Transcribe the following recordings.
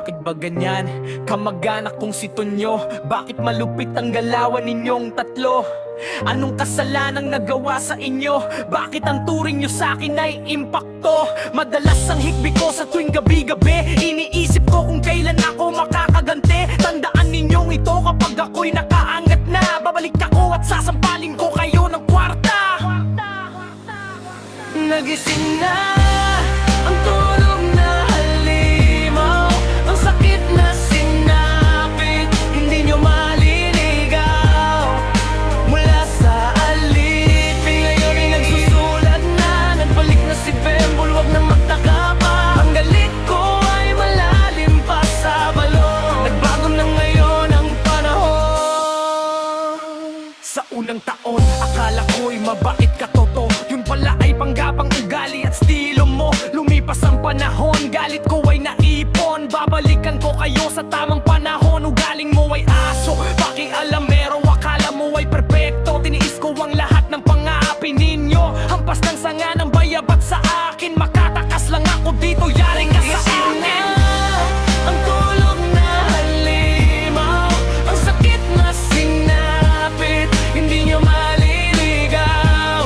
bakit ba ganyan? Kamag-anak kong si Tonyo, bakit malupit ang galawan ninyong tatlo? Anong kasalanang nagawa sa inyo? Bakit ang turing nyo sa akin ay impakto? Madalas ang hikbi ko sa tuwing gabi-gabi, iniisip ko kung kailan ako makakaganti. Tandaan ninyong ito kapag ako'y nakaangat na, babalik ako at sasampalin ko kayo ng kwarta. Nagising na ang tulog na halimaw, ang sakit na sinapit, hindi nyo maliligaw. Mula sa alipin, ngayon ay nagsusulat na, nagbalik na si Bembol, wag na magtaka pa. Ang galit ko ay malalim pa sa balon, nagbago na ngayon ang panahon. Sa unang taon, akala ko'y mabait ka, toto, yun pala ay panggapang ugali at estilo mo. Lumipas ang panahon, galit ko ay naipon, babalikan ko kayo sa tamang panahon. Ugaling mo ay aso, pakialamero, akala mo ay perpekto. Tiniis ko ang lahat ng pang-aapi ninyo, hampas ng sanga ng bayabat sa akin. Makatakas lang ako dito, yari ka sa akin. Ang tulog na halimaw, ang sakit na sinapit, hindi nyo maliligaw.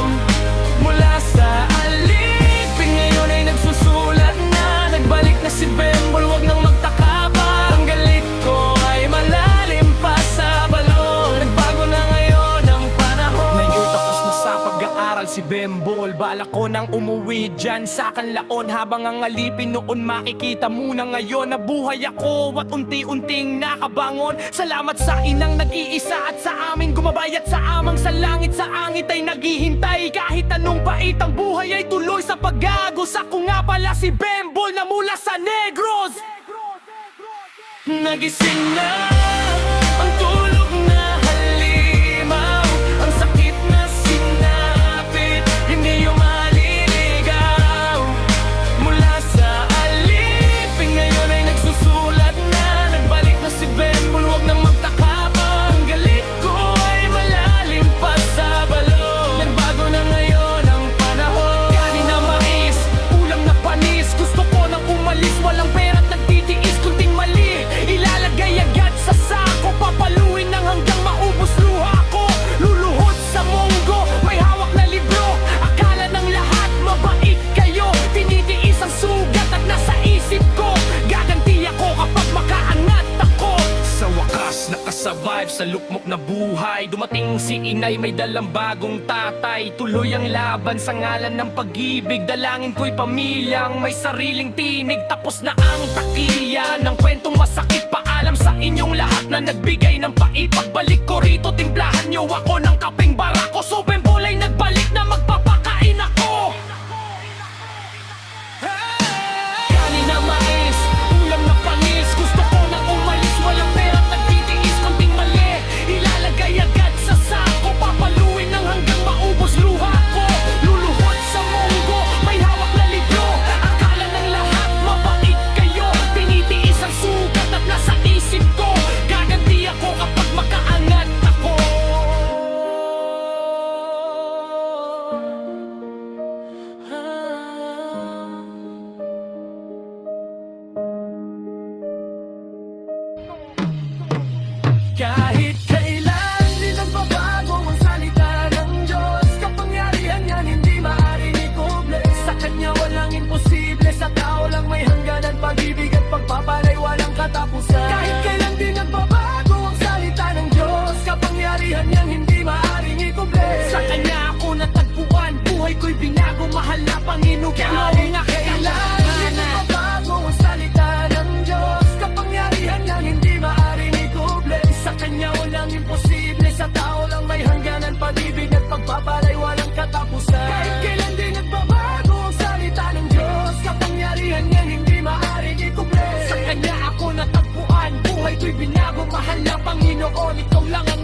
Mula sa alipin, ngayon ay nagsusulat na, nagbalik na si Bembol, wag nang magtaka pa. Ang galit ko ay malalim pa sa balon, nagbago na ngayon ang panahon. Ngayon tapos na sa pag-aaral si Bembol, balak ko nang umuwi dyan sa Kanlaon. Habang ang alipin noon makikita muna, ngayon nabuhay ako at unti-unting nakabangon. Salamat sa inang nag-iisa at sa amin gumabayat, sa amang sa langit, sa angit ay naghihintay. Kahit anong pait ang buhay ay tuloy sa pag-agos. Ako nga pala si Bembol na mula sa Negros. Nagising na ang tulog na halimaw, ang sakit na sinapit, hindi nyo maliligaw. Mula sa alipin, ngayon ay nagsusulat na, nagbalik na si Bembol, wag nang magtaka pa. Ang galit ko ay malalim pa sa balon, nagbago na ngayon ang panahon. Kanin na mais, ulam na panis, gusto ko nang umalis, walang pera't nagtitiis. Kunting mali, ilalagay agad sa sako, papaluin nang hanggang maubos luha ko. Luluhod sa munggo, may hawak na libro, akala ng lahat mabait kayo. Tinitiis ang sugat at nasa isip ko, gaganti ako kapag makaangat ako. Sa wakas, nakasurvive sa lukmok na buhay. Dumating si inay, may dalang bagong tatay. Tuloy ang laban sa ngalan ng pag-ibig. Dalangin ko'y pamilyang may sariling tinig. Tapos na ang takiya ng kwentong masakit. Paalam sa inyong lahat na nagbigay ng pait. Pagbalik ko rito, timplahan nyo ako ng kapeng barako. So Bembol ay nagbalik na magpapakain ako. Kanin na mais, ulam na panis, gusto ko na umalis, walang pera't nagtitiis. Kunting mali, ilalagay agad sa sako, papaluin nang hanggang maubos luha ko. Luluhod sa munggo, may hawak na libro, akala ng lahat mabait kayo. Tinitiis ang sugat at nasa isip ko, gaganti ako kapag makaangat ako. Kahit kailan di nagbabago ang salita ng Diyos, kapangyarihan yan hindi maaaring ikuble. Sa Kanya walang imposible, sa tao lang may hangganan. Pag-ibig at pagpapalay walang katapusan. Kahit kailan di nagbabago ang salita ng Diyos, kapangyarihan yan hindi maaaring ikuble. Sa Kanya ako natagpuan, buhay ko'y binago, mahal na Panginoon. Kahit nga kailan di nagbabago ang salita ng Diyos, kapangyarihan yan hindi maaaring ikuble. Sa Kanya walang imposible, sa tao lang may hangganan. Pag-ibig at pagpapalay walang katapusan. Kahit kailan din nagbabago ang salita ng Diyos, kapangyarihan niyan hindi maaaring ikuble. Sa Kanya ako natagpuan, buhay ko'y binago, mahal na Panginoon. Ikaw lang ang